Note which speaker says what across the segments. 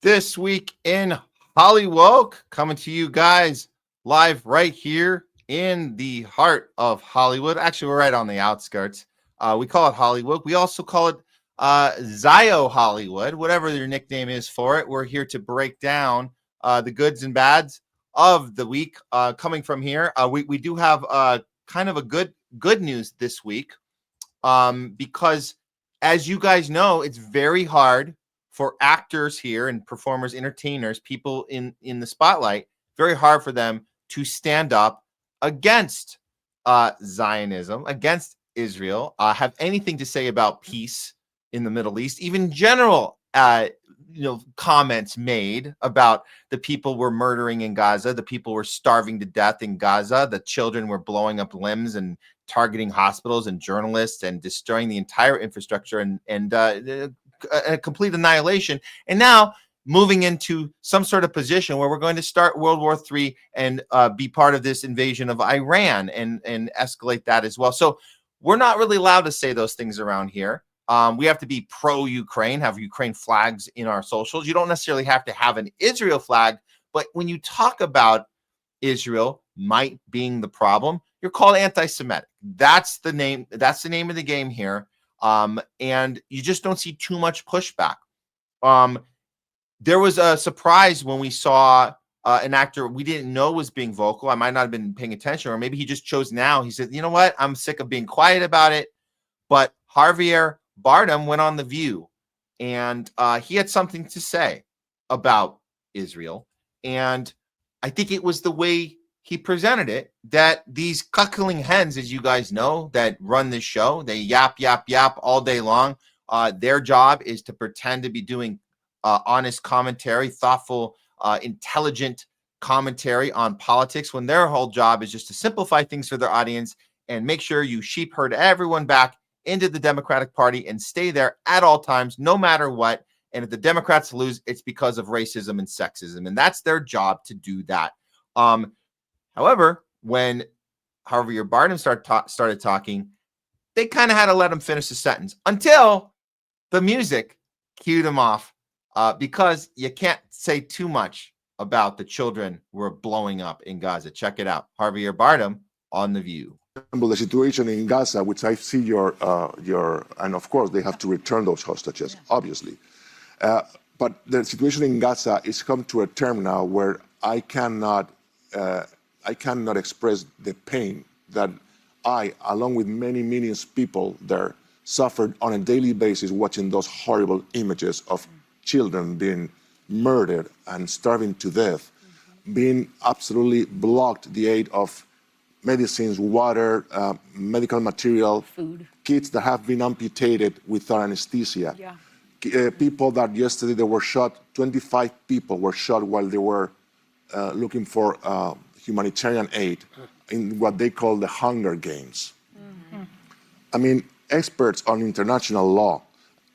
Speaker 1: This week in HOLLYWOKE, coming to you guys live right here in the heart of Hollywood. Actually, we're right on the outskirts. We call it HOLLYWOKE. We also call it Zio Hollywood, whatever your nickname is for it. We're here to break down the goods and bads of the week coming from here. We do have kind of a good news this week because, as you guys know, it's very hard for actors here and performers, entertainers, people in the spotlight, very hard for them to stand up against Zionism, against Israel, have anything to say about peace in the Middle East, even general comments made about the people we're murdering in Gaza, the people were starving to death in Gaza, the children were blowing up limbs and targeting hospitals and journalists and destroying the entire infrastructure and a complete annihilation. And now moving into some sort of position where we're going to start World War III and be part of this invasion of Iran and escalate that as well. So we're not really allowed to say those things around here. We have to be pro-Ukraine, have Ukraine flags in our socials. You don't necessarily have to have an Israel flag, but when you talk about Israel might being the problem, you're called anti-Semitic. That's the name. That's the name of the game here. And you just don't see too much pushback. There was a surprise when we saw an actor we didn't know was being vocal. I might not have been paying attention, or maybe he just chose now. He said, you know what? I'm sick of being quiet about it. But Javier Bardem went on The View, and he had something to say about Israel. And I think it was the way he presented it that these cuckling hens, as you guys know, that run this show, they yap, yap, yap all day long. Their job is to pretend to be doing honest commentary, thoughtful, intelligent commentary on politics, when their whole job is just to simplify things for their audience and make sure you sheep herd everyone back into the Democratic Party and stay there at all times, no matter what. And if the Democrats lose, it's because of racism and sexism. And that's their job, to do that. However, when Javier Bardem started talking, they kind of had to let him finish the sentence until the music cued him off, because you can't say too much about the children who are blowing up in Gaza. Check it out. Javier Bardem on The View.
Speaker 2: The situation in Gaza, which I see your, and of course they have to return those hostages, obviously. But the situation in Gaza is come to a term now where I cannot express the pain that I, along with many millions of people there, suffered on a daily basis watching those horrible images of children being murdered and starving to death, being absolutely blocked the aid of medicines, water, medical material,
Speaker 3: food,
Speaker 2: kids that have been amputated without anesthesia. People that yesterday they were shot, 25 people were shot while they were looking for humanitarian aid in what they call the Hunger Games. I mean, experts on international law,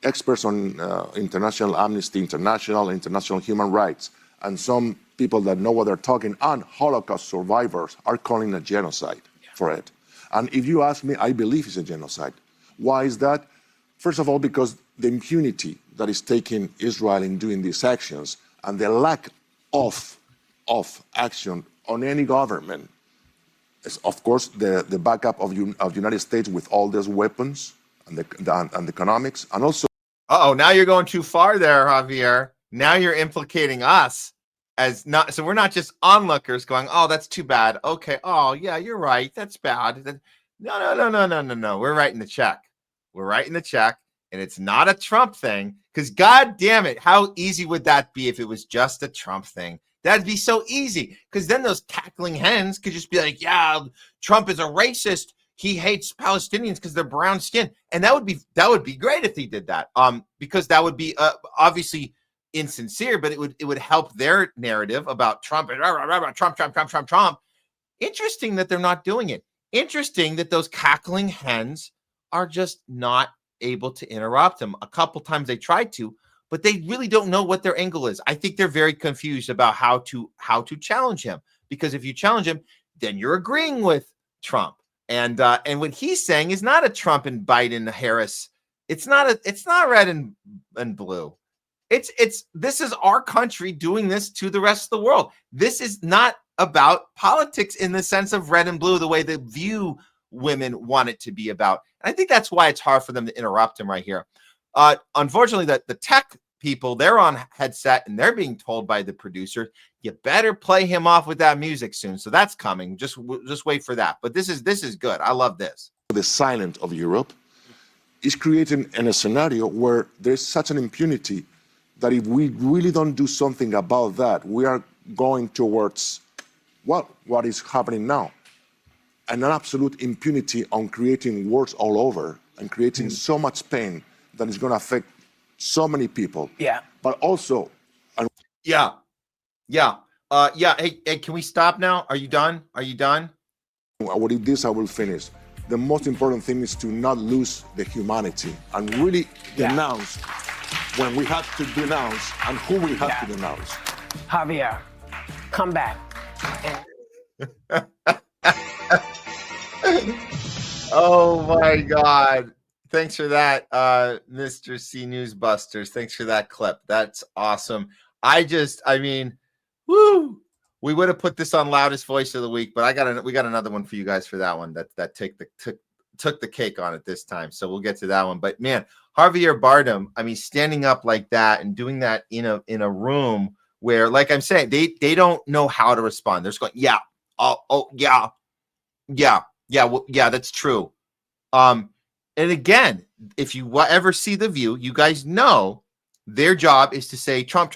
Speaker 2: experts on International Amnesty International, international human rights, and some people that know what they're talking, and Holocaust survivors are calling a genocide for it. And if you ask me, I believe it's a genocide. Why is that? First of all, because the impunity that is taking Israel in doing these actions and the lack of action on any government is, of course, the backup of the United States with all those weapons and the economics, and also.
Speaker 1: Uh-oh, now you're going too far there, Javier. Now you're implicating us as not, so we're not just onlookers going, oh, that's too bad. Okay, oh yeah, you're right, that's bad. No. We're writing the check. We're writing the check, and it's not a Trump thing, because God damn it, how easy would that be if it was just a Trump thing? That'd be so easy, because then those cackling hens could just be like, yeah, Trump is a racist. He hates Palestinians because they're brown skinned. And that would be great if he did that. Because that would be obviously insincere, but it would help their narrative about Trump and Trump. Interesting that they're not doing it. Interesting that those cackling hens are just not able to interrupt him. A couple times they tried to, but they really don't know what their angle is. I think they're very confused about how to challenge him, because if you challenge him, then you're agreeing with Trump. And what he's saying is not a Trump and Biden Harris. It's not red and blue. This is our country doing this to the rest of the world. This is not about politics in the sense of red and blue, the way they view women want it to be about. And I think that's why it's hard for them to interrupt him right here. Unfortunately, the tech people, they're on headset and they're being told by the producer, you better play him off with that music soon. So that's coming. Just wait for that. But this is good. I love this.
Speaker 2: The silent of Europe is creating a scenario where there's such an impunity that if we really don't do something about that, we are going towards what is happening now. And an absolute impunity on creating wars all over and creating so much pain that is going to affect so many people.
Speaker 3: Yeah.
Speaker 2: But also...
Speaker 1: Yeah. Hey, can we stop now? Are you done?
Speaker 2: With this, I will finish. The most important thing is to not lose the humanity and really denounce when we have to denounce and who we have to denounce.
Speaker 3: Javier, come back.
Speaker 1: Oh my God. Thanks for that, Mr. C Newsbusters. Thanks for that clip. That's awesome. I mean, woo. We would have put this on loudest voice of the week, but we got another one for you guys for that one that took the cake on it this time. So we'll get to that one. But man, Javier Bardem, I mean, standing up like that and doing that in a room where, like I'm saying, they don't know how to respond. They're just going, yeah, that's true. And again, if you ever see The View, you guys know their job is to say Trump,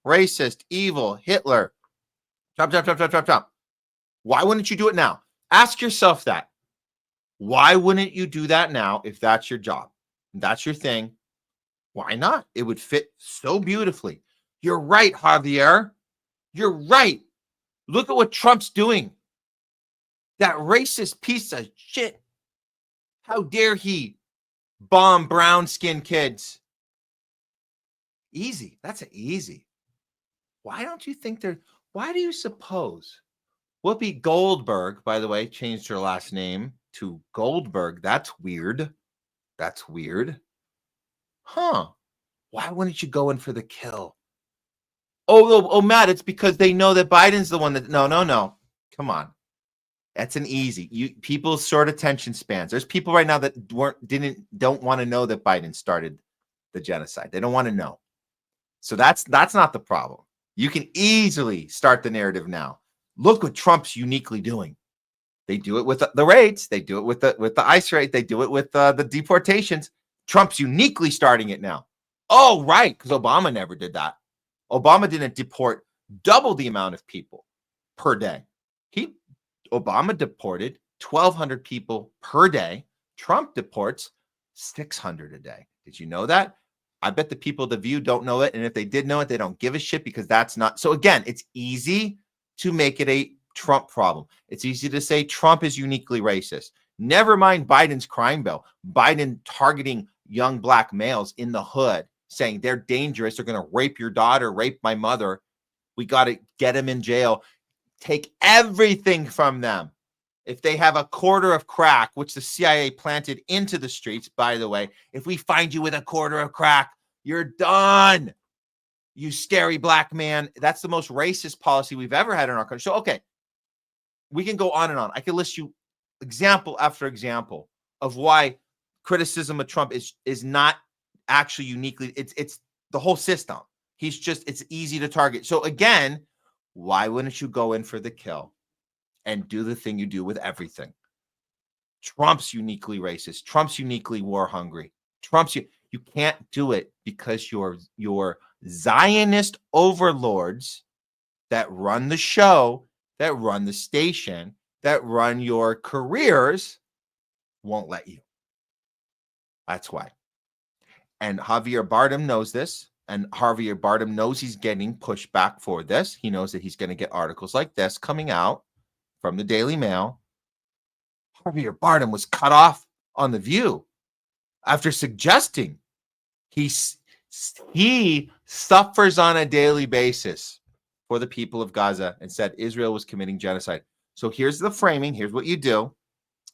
Speaker 1: racist, evil, Hitler, Trump. Why wouldn't you do it now? Ask yourself that. Why wouldn't you do that now if that's your job? That's your thing. Why not? It would fit so beautifully. You're right, Javier. You're right. Look at what Trump's doing. That racist piece of shit. How dare he bomb brown-skinned kids? Easy. That's easy. Why don't you think why do you suppose Whoopi Goldberg, by the way, changed her last name to Goldberg? That's weird. Huh. Why wouldn't you go in for the kill? Oh, Matt, it's because they know that Biden's the one that... No. Come on. That's an easy... People's short attention spans. There's people right now that don't want to know that Biden started the genocide. They don't want to know. So that's not the problem. You can easily start the narrative now. Look what Trump's uniquely doing. They do it with the raids. They do it with the ICE raid. They do it with the deportations. Trump's uniquely starting it now. Oh, right, because Obama never did that. Obama didn't deport double the amount of people per day. Obama deported 1,200 people per day. Trump deports 600 a day. Did you know that? I bet the people at The View don't know it. And if they did know it, they don't give a shit because that's not. So again, it's easy to make it a Trump problem. It's easy to say Trump is uniquely racist. Never mind Biden's crime bill. Biden targeting young black males in the hood, saying they're dangerous. They're going to rape your daughter, rape my mother. We got to get them in jail. Take everything from them. If they have a quarter of crack, which the CIA planted into the streets, by the way, if we find you with a quarter of crack, you're done. You scary black man. That's the most racist policy we've ever had in our country. So, okay, we can go on and on. I can list you example after example of why criticism of Trump is not actually uniquely. It's the whole system. It's easy to target. So again, why wouldn't you go in for the kill and do the thing you do with everything? Trump's uniquely racist. Trump's uniquely war hungry. You can't do it because your Zionist overlords that run the show, that run the station, that run your careers won't let you. That's why. And Javier Bardem knows this. And Javier Bardem knows he's getting pushback for this. He knows that he's going to get articles like this coming out from the Daily Mail. Javier Bardem was cut off on The View after suggesting he suffers on a daily basis for the people of Gaza and said Israel was committing genocide. So here's the framing. Here's what you do.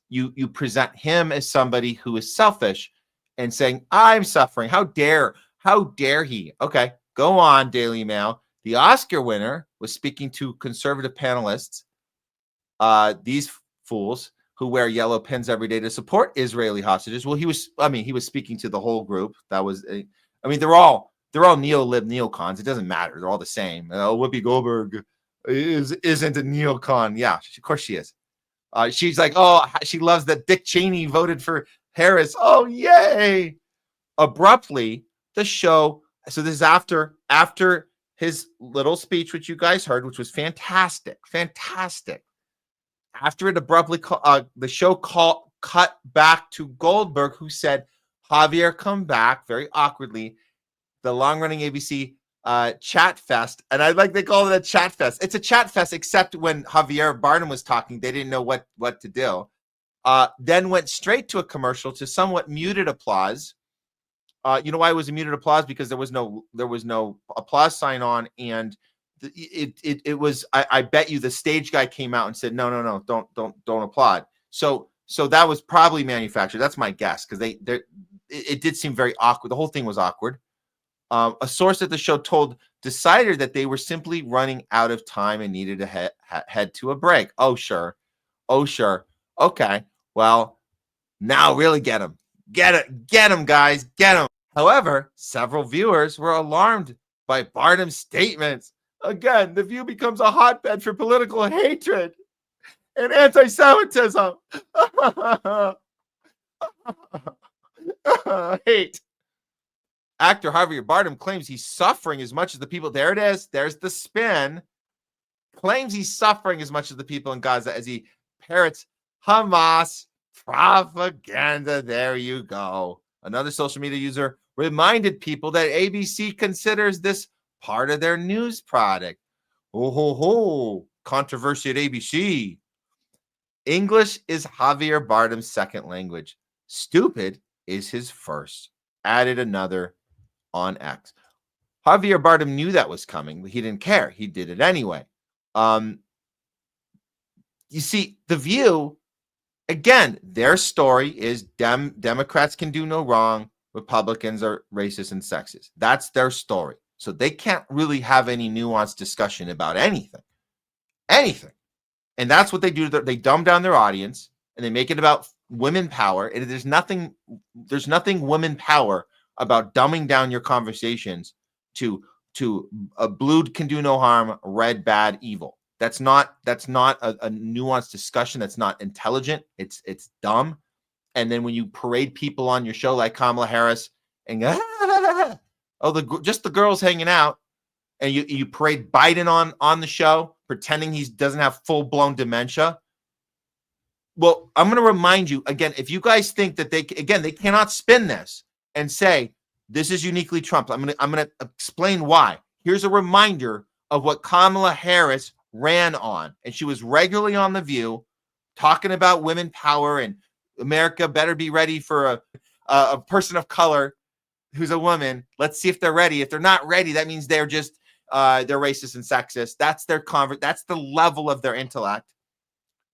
Speaker 1: You present him as somebody who is selfish and saying, I'm suffering. How dare How dare he? Okay, go on, Daily Mail. The Oscar winner was speaking to conservative panelists, these fools who wear yellow pins every day to support Israeli hostages. Well, he was speaking to the whole group. That was, they're all neo-lib neocons. It doesn't matter. They're all the same. Whoopi Goldberg isn't a neocon. Yeah, of course she is. She's like, oh, she loves that Dick Cheney voted for Harris. Oh, yay. Abruptly, the show. So this is after his little speech, which you guys heard, which was fantastic. After it abruptly, the show cut back to Goldberg, who said, Javier, come back, very awkwardly. The long-running ABC chat fest, and they call it a chat fest. It's a chat fest, except when Javier Bardem was talking, they didn't know what to do. Then went straight to a commercial to somewhat muted applause. You know why it was a muted applause? Because there was no applause sign on, and it was. I bet you the stage guy came out and said, no, don't applaud. So that was probably manufactured. That's my guess, because it did seem very awkward. The whole thing was awkward. A source at the show decided that they were simply running out of time and needed to head to a break. Oh, sure. Okay. Well, now really get him. Get him, guys. Get him. However, several viewers were alarmed by Bardem's statements. Again, the View becomes a hotbed for political hatred and anti-Semitism. Hate. Actor Javier Bardem claims he's suffering as much as the people. There it is. There's the spin. Claims he's suffering as much as the people in Gaza as he parrots Hamas propaganda. There you go. Another social media user reminded people that ABC considers this part of their news product. Controversy at ABC. English is Javier Bardem's second language. Stupid is his first. Added another on X. Javier Bardem knew that was coming. He didn't care. He did it anyway. You see, The View, again, their story is Democrats can do no wrong. Republicans are racist and sexist. That's their story. So they can't really have any nuanced discussion about anything. And that's what they do. They dumb down their audience and they make it about women power. And there's nothing women power about dumbing down your conversations to blue can do no harm, red bad, evil. That's not a nuanced discussion. That's not intelligent. It's dumb. And then when you parade people on your show like Kamala Harris and just the girls hanging out, and you parade Biden on the show pretending he doesn't have full-blown dementia. Well, I'm going to remind you again, if you guys think that they cannot spin this and say this is uniquely Trump. I'm going to explain why. Here's a reminder of what Kamala Harris ran on, and she was regularly on The View talking about women power and America better be ready for a person of color who's a woman. Let's see if they're ready. If they're not ready, that means they're just they're racist and sexist. That's that's the level of their intellect.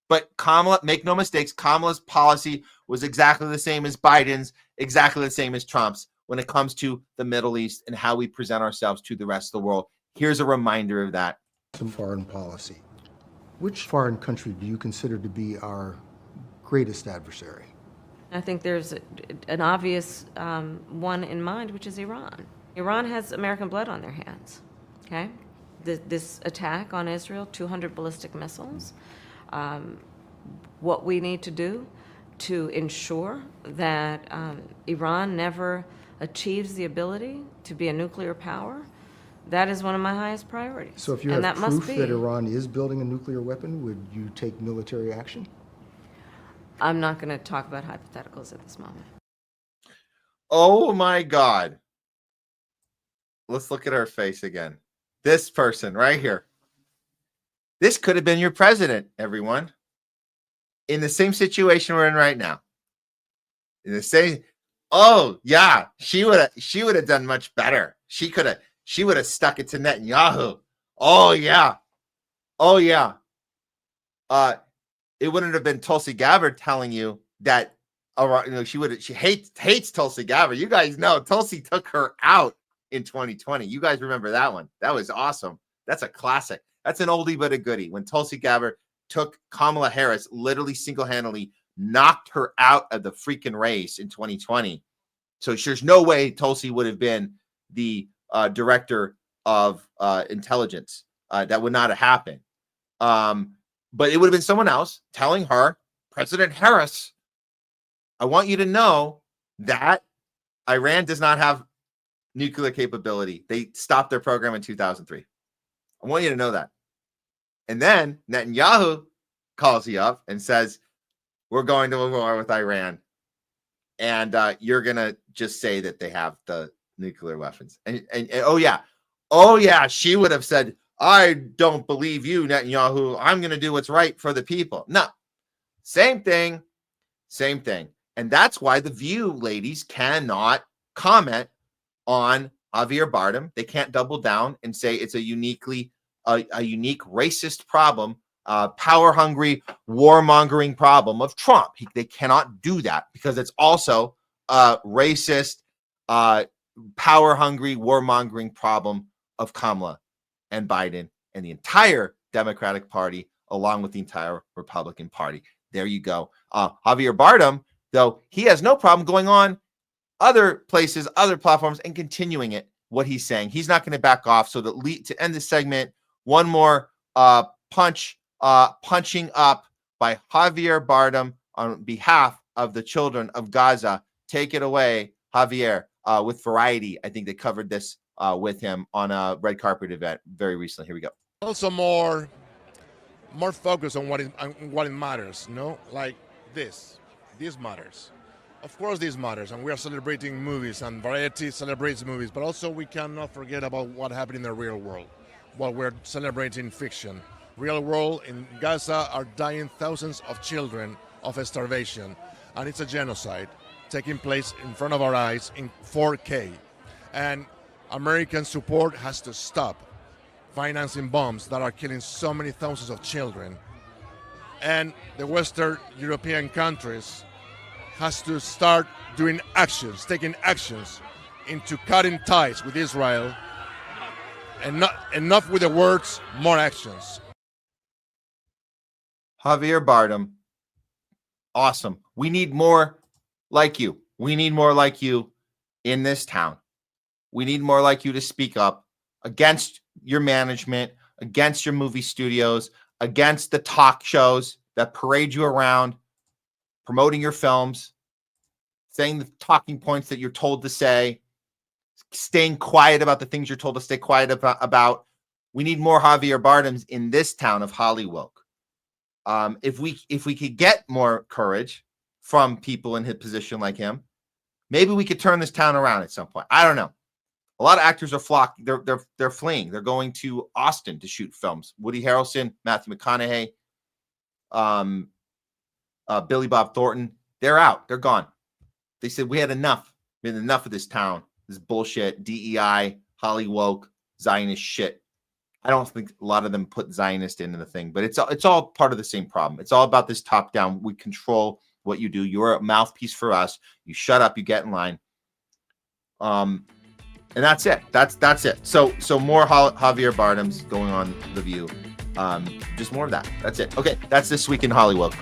Speaker 1: But Kamala, make no mistakes, Kamala's policy was exactly the same as Biden's, exactly the same as Trump's when it comes to the Middle East and how we present ourselves to the rest of the world. Here's a reminder of that.
Speaker 4: Some foreign policy. Which foreign country do you consider to be our greatest adversary?
Speaker 5: I think there's an obvious one in mind, which is Iran. Iran has American blood on their hands, okay? This attack on Israel, 200 ballistic missiles. What we need to do to ensure that Iran never achieves the ability to be a nuclear power, that is one of my highest priorities.
Speaker 4: So if you have proof that Iran is building a nuclear weapon, would you take military action?
Speaker 5: I'm not going to talk about hypotheticals at this moment.
Speaker 1: Oh my God. Let's look at her face again. This person right here. This could have been your president, everyone. In the same situation we're in right now. In the same, oh yeah, she would have done much better. She would have stuck it to Netanyahu. Oh yeah. It wouldn't have been Tulsi Gabbard telling you that all right, she hates Tulsi Gabbard. You guys know Tulsi took her out in 2020. You guys remember that one? That was awesome. That's a classic. That's an oldie but a goodie. When Tulsi Gabbard took Kamala Harris, literally single-handedly knocked her out of the freaking race in 2020. So there's no way Tulsi would have been the director of intelligence. That would not have happened. But it would have been someone else telling her, President Harris, I want you to know that Iran does not have nuclear capability. They stopped their program in 2003. I want you to know that. And then Netanyahu calls you up and says, we're going to a war with Iran. And you're going to just say that they have the nuclear weapons. And oh, yeah, she would have said, I don't believe you, Netanyahu. I'm going to do what's right for the people. No, same thing. And that's why The View ladies cannot comment on Javier Bardem. They can't double down and say it's a unique racist problem, power-hungry, warmongering problem of Trump. They cannot do that because it's also a racist, power-hungry, warmongering problem of Kamala and Biden and the entire Democratic Party, along with the entire Republican Party. There you go. Javier Bardem, though, he has no problem going on other places, other platforms, and continuing it, what he's saying. He's not going to back off. So to end this segment, one more punching up by Javier Bardem on behalf of the children of Gaza. Take it away, Javier, with Variety. I think they covered this with him on a red carpet event very recently. Here we go.
Speaker 6: Also more focus on what it matters, like this matters. Of course this matters, and we are celebrating movies, and Variety celebrates movies, but also we cannot forget about what happened in the real world while we're celebrating fiction. Real world, in Gaza are dying thousands of children of starvation, and it's a genocide taking place in front of our eyes in 4K. And American support has to stop financing bombs that are killing so many thousands of children. And the Western European countries has to start doing actions, taking actions into cutting ties with Israel, and not enough with the words, more actions.
Speaker 1: Javier Bardem, awesome. We need more like you. We need more like you in this town. We need more like you to speak up against your management, against your movie studios, against the talk shows that parade you around, promoting your films, saying the talking points that you're told to say, staying quiet about the things you're told to stay quiet about. We need more Javier Bardems in this town of HOLLYWOKE. If we could get more courage from people in his position like him, maybe we could turn this town around at some point. I don't know. A lot of actors are flocking. They're fleeing. They're going to Austin to shoot films. Woody Harrelson, Matthew McConaughey, Billy Bob Thornton. They're out. They're gone. They said we had enough. We had enough of this town. This bullshit, DEI, HOLLYWOKE, Zionist shit. I don't think a lot of them put Zionist into the thing, but it's all part of the same problem. It's all about this top down. We control what you do. You're a mouthpiece for us. You shut up. You get in line. And that's it. That's it. So more Javier Bardems going on The View. Just more of that. That's it. Okay, that's This Week in HOLLYWOKE.